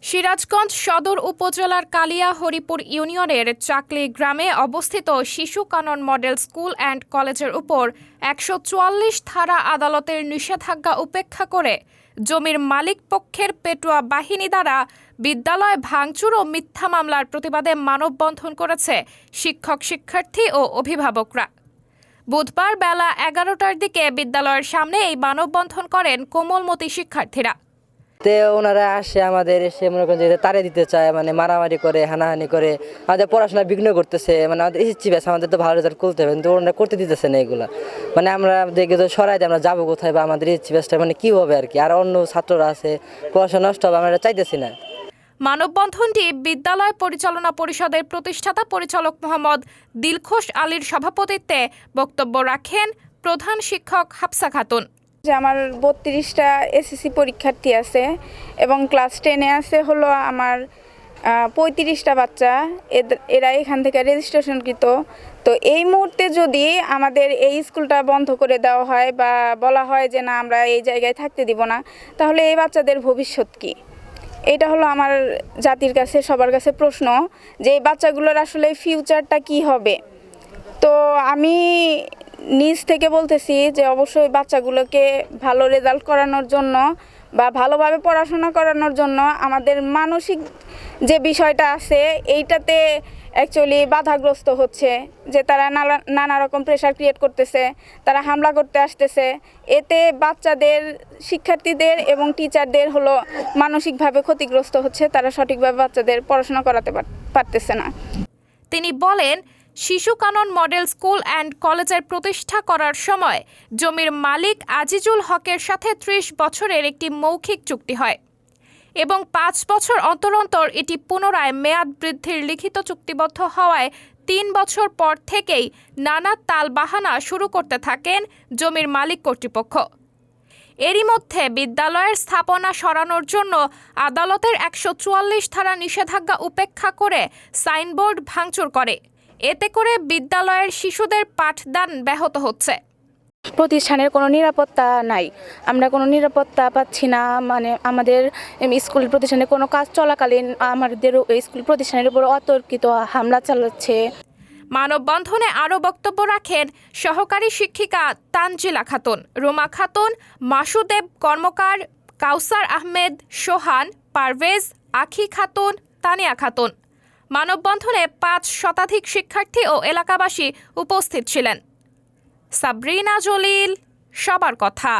সিরাজগঞ্জ সদর উপজেলার কালিয়া হরিপুর ইউনিয়নের চাকলি গ্রামে অবস্থিত শিশু কানন মডেল স্কুল অ্যান্ড কলেজের উপর ১৪৪ ধারা আদালতের নিষেধাজ্ঞা উপেক্ষা করে জমির মালিক পক্ষের পেটুয়া বাহিনী দ্বারা বিদ্যালয় ভাঙচুর ও মিথ্যা মামলার প্রতিবাদে মানববন্ধন করেছে শিক্ষক শিক্ষার্থী ও অভিভাবকরা। বুধবার বেলা ১১টার দিকে বিদ্যালয়ের সামনে এই মানববন্ধন করেন কোমলমতি শিক্ষার্থীরা। ওনারা আসে আমাদের এসে মনে করেন যে তারে দিতে চায়, মানে মারামারি করে, হানাহানি করে আমাদের পড়াশোনা বিঘ্ন করতেছে। মানে আমাদের এসেছি ব্যাস, আমাদের তো ভালো রেজাল্ট করতে হবে, কিন্তু ওনারা করতে দিতেছে না এগুলা। মানে আমরা দেখে তো সরাই দিই, আমরা যাবো কোথায় বা আমাদের এসেছি ব্যাসটা মানে কী হবে আর কি। আর অন্য ছাত্ররা আছে, পড়াশোনা নষ্ট হবে, আমরা চাইতেছি না। মানববন্ধনটি বিদ্যালয় পরিচালনা পরিষদের প্রতিষ্ঠাতা পরিচালক মোহাম্মদ দিলখুশ আলীর সভাপতিত্বে বক্তব্য রাখেন প্রধান শিক্ষক হাফসা খাতুন। যে আমার ৩২টা এসএসসি পরীক্ষার্থী আছে এবং ক্লাস 10-এ আছে হলো আমার ৩৫টা বাচ্চা। এরা এখান থেকে রেজিস্ট্রেশনকৃত। তো এই মুহূর্তে যদি আমাদের এই স্কুলটা বন্ধ করে দেওয়া হয় বা বলা হয় যে না, আমরা এই জায়গায় থাকতে দিব না, তাহলে এই বাচ্চাদের ভবিষ্যৎ কী? এটা হলো আমার জাতির কাছে, সবার কাছে প্রশ্ন যে এই বাচ্চাগুলোর আসলে ফিউচারটা কি হবে। তো আমি নিজ থেকে বলতেছি যে অবশ্যই বাচ্চাগুলোকে ভালো রেজাল্ট করানোর জন্য বা ভালোভাবে পড়াশোনা করানোর জন্য আমাদের মানসিক যে বিষয়টা আছে এইটাতে অ্যাকচুয়ালি বাধাগ্রস্ত হচ্ছে, যে তারা নানা রকম প্রেশার ক্রিয়েট করতেছে, তারা হামলা করতে আসতেছে। এতে বাচ্চাদের, শিক্ষার্থীদের এবং টিচারদের হলো মানসিকভাবে ক্ষতিগ্রস্ত হচ্ছে, তারা সঠিকভাবে বাচ্চাদের পড়াশোনা করাতে পারতেছে না। তিনি বলেন, শিশু কানন মডেল স্কুল অ্যান্ড কলেজের প্রতিষ্ঠা করার সময় জমির মালিক আজিজুল হকের সাথে ৩০ বছরের একটি মৌখিক চুক্তি হয় এবং ৫ বছর অন্তর অন্তর এটি পুনরায় মেয়াদ বৃদ্ধির লিখিত চুক্তিবদ্ধ হওয়ায় ৩ বছর পর থেকেই নানা তালবাহানা শুরু করতে থাকেন জমির মালিক কর্তৃপক্ষ। এরই মধ্যে বিদ্যালয়ের স্থাপনা সরানোর জন্য আদালতের ১৪৪ ধারা নিষেধাজ্ঞা উপেক্ষা করে সাইনবোর্ড ভাঙচুর করে। এতে করে বিদ্যালয়ের শিশুদের পাঠদান ব্যাহত হচ্ছে। প্রতিষ্ঠানের কোনো নিরাপত্তা নাই, আমরা কোনো নিরাপত্তা পাচ্ছি না। মানে আমাদের স্কুল প্রতিষ্ঠানে কোনো কাজ চলাকালীন আমাদের স্কুল প্রতিষ্ঠানের উপর অতর্কিত হামলা চালাচ্ছে। মানববন্ধনে আরও বক্তব্য রাখেন সহকারী শিক্ষিকা তানজিলা খাতুন, রুমা খাতুন, মাসুদেব কর্মকার, কাউসার আহমেদ, সোহান, পারভেজ, আখি খাতুন, তানিয়া খাতুন। মানববন্ধনে ৫ শতাধিক শিক্ষার্থী ও এলাকাবাসী উপস্থিত ছিলেন। সাবরিনা জলিল, সবার কথা।